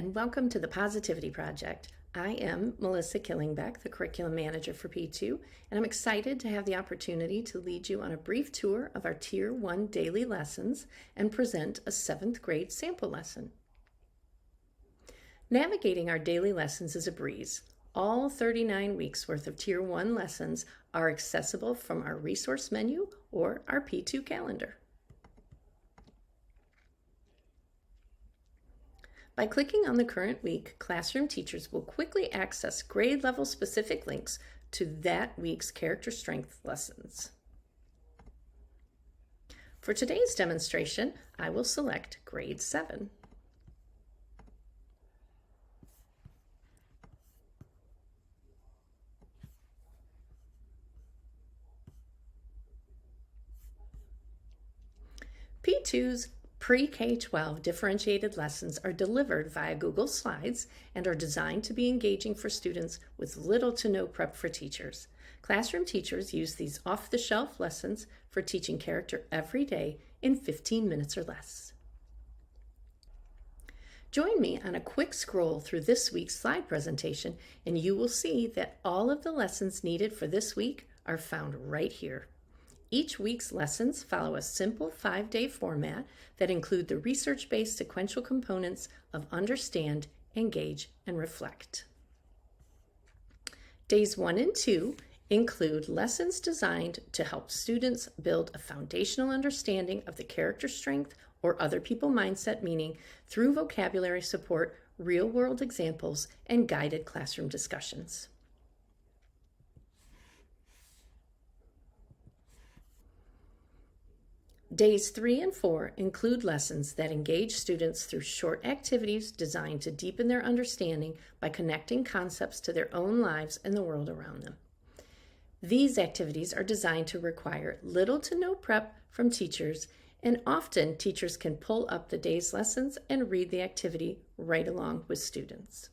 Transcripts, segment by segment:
and welcome to the Positivity Project. I am Melissa Killingbeck, the Curriculum Manager for P2, and I'm excited to have the opportunity to lead you on a brief tour of our Tier 1 daily lessons and present a 7th grade sample lesson. Navigating our daily lessons is a breeze. All 39 weeks worth of Tier 1 lessons are accessible from our resource menu or our P2 calendar. By clicking on the current week, classroom teachers will quickly access grade level specific links to that week's character strength lessons. For today's demonstration, I will select grade 7. P2's Pre-K-12 differentiated lessons are delivered via Google Slides and are designed to be engaging for students with little to no prep for teachers. Classroom teachers use these off-the-shelf lessons for teaching character every day in 15 minutes or less. Join me on a quick scroll through this week's slide presentation and you will see that all of the lessons needed for this week are found right here. Each week's lessons follow a simple 5-day format that include the research-based sequential components of understand, engage, and reflect. Days 1 and 2 include lessons designed to help students build a foundational understanding of the character strength or other people mindset meaning through vocabulary support, real-world examples, and guided classroom discussions. Days 3 and 4 include lessons that engage students through short activities designed to deepen their understanding by connecting concepts to their own lives and the world around them. These activities are designed to require little to no prep from teachers, and often teachers can pull up the day's lessons and read the activity right along with students.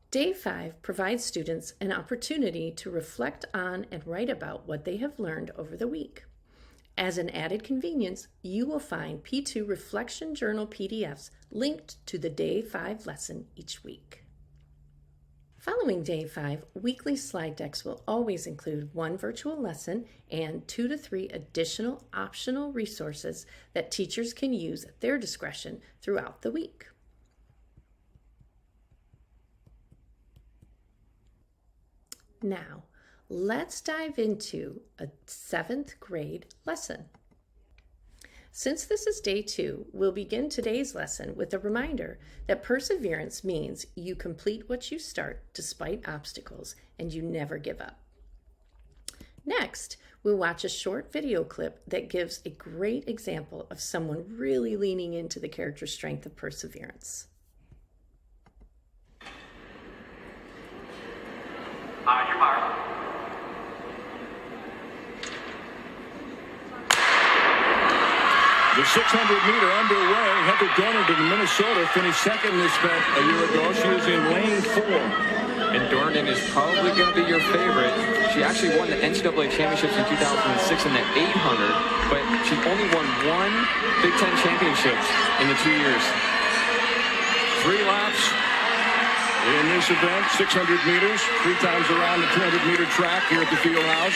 Day 5 provides students an opportunity to reflect on and write about what they have learned over the week. As an added convenience, you will find P2 Reflection Journal PDFs linked to the Day 5 lesson each week. Following Day 5, weekly slide decks will always include one virtual lesson and 2 to 3 additional optional resources that teachers can use at their discretion throughout the week. Now, let's dive into a 7th grade lesson. Since this is day 2, we'll begin today's lesson with a reminder that perseverance means you complete what you start despite obstacles and you never give up. Next, we'll watch a short video clip that gives a great example of someone really leaning into the character strength of perseverance. Your mark. The 600-meter underway. Heather Dornan in Minnesota finished second in this event a year ago. She was in lane 4. And Dornan is probably going to be your favorite. She actually won the NCAA championships in 2006 in the 800, but she's only won one Big Ten championships in the 2 years. 3 laps in this event, 600 meters, 3 times around the 200-meter track here at the field house.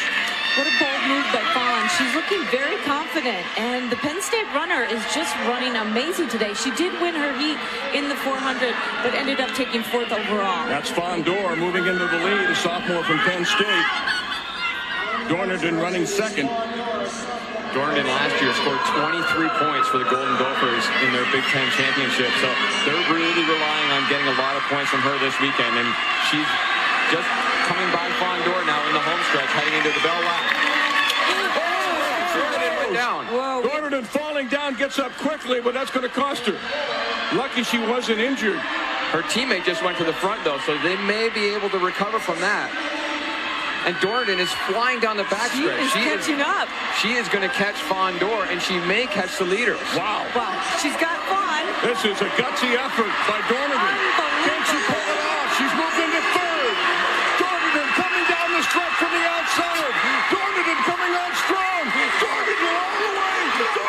What a bold move by Fawn. She's looking very confident, and the Penn State runner is just running amazing today. She did win her heat in the 400, but ended up taking 4th overall. That's Fawn Dorr moving into the lead, a sophomore from Penn State. Dornan running second. Dornan last year scored 23 points for the Golden Gophers in their Big Ten championship, so they're really relying on getting a lot of points from her this weekend, and she's just coming by Fawn Dorr now in the home stretch, heading into the bell lap. Dornan falling down, gets up quickly, but that's going to cost her. Lucky she wasn't injured. Her teammate just went to the front, though, so they may be able to recover from that. And Dornan is flying down the backstretch. She is catching up. She is going to catch Fawn Dorr, and she may catch the leader. Wow. Well, she's got Fawn. This is a gutsy effort by Dornan. Can she pull it off? She's moved into 3rd. Dornan coming down the stretch from the outside. Dornan coming on strong. Dornan all the way.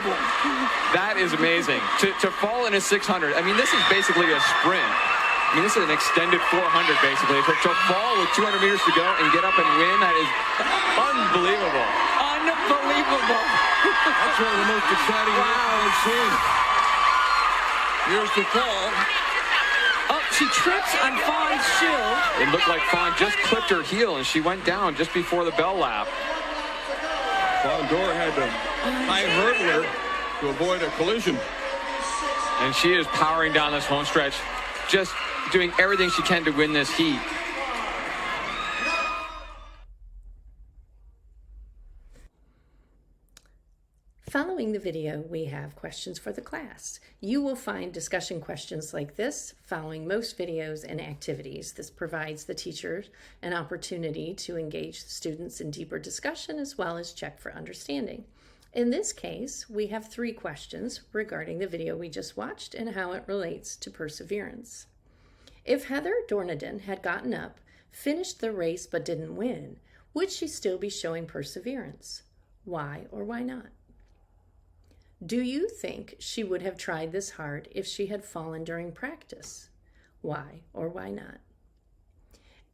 unbelievable. That is amazing. To fall in a 600, I mean, this is basically a sprint. I mean, this is an extended 400, basically. To fall with 200 meters to go and get up and win, that is unbelievable. Unbelievable. That's one of the most exciting I've seen. Here's the fall. Oh, she trips on Fawn's shoe. It looked like Fawn just clipped her heel, and she went down just before the bell lap. Fawn Dorr had to high hurdler to avoid a collision. And she is powering down this home stretch, just doing everything she can to win this heat. Following the video, we have questions for the class. You will find discussion questions like this following most videos and activities. This provides the teachers an opportunity to engage the students in deeper discussion as well as check for understanding. In this case, we have 3 questions regarding the video we just watched and how it relates to perseverance. If Heather Dorniden had gotten up, finished the race but didn't win, would she still be showing perseverance? Why or why not? Do you think she would have tried this hard if she had fallen during practice? Why or why not?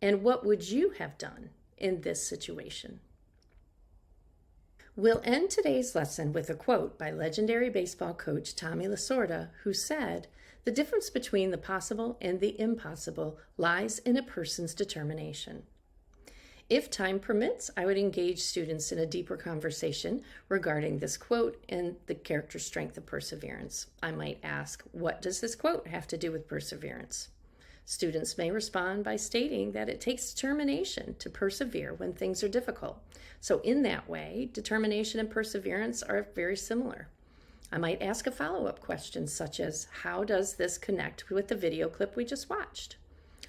And what would you have done in this situation? We'll end today's lesson with a quote by legendary baseball coach Tommy Lasorda, who said, "The difference between the possible and the impossible lies in a person's determination." If time permits, I would engage students in a deeper conversation regarding this quote and the character strength of perseverance. I might ask, what does this quote have to do with perseverance? Students may respond by stating that it takes determination to persevere when things are difficult. So in that way, determination and perseverance are very similar. I might ask a follow-up question such as, how does this connect with the video clip we just watched?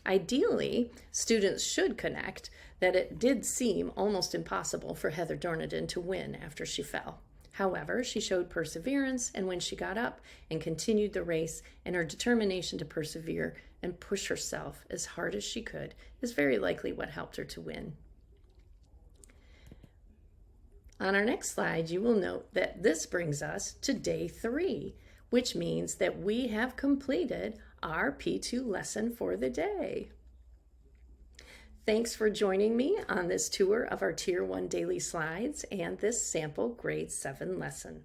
Ideally, students should connect that it did seem almost impossible for Heather Dorniden to win after she fell. However, she showed perseverance, and when she got up and continued the race, and her determination to persevere and push herself as hard as she could is very likely what helped her to win. On our next slide, you will note that this brings us to day 3, which means that we have completed our P2 lesson for the day. Thanks for joining me on this tour of our Tier 1 daily slides and this sample grade 7 lesson.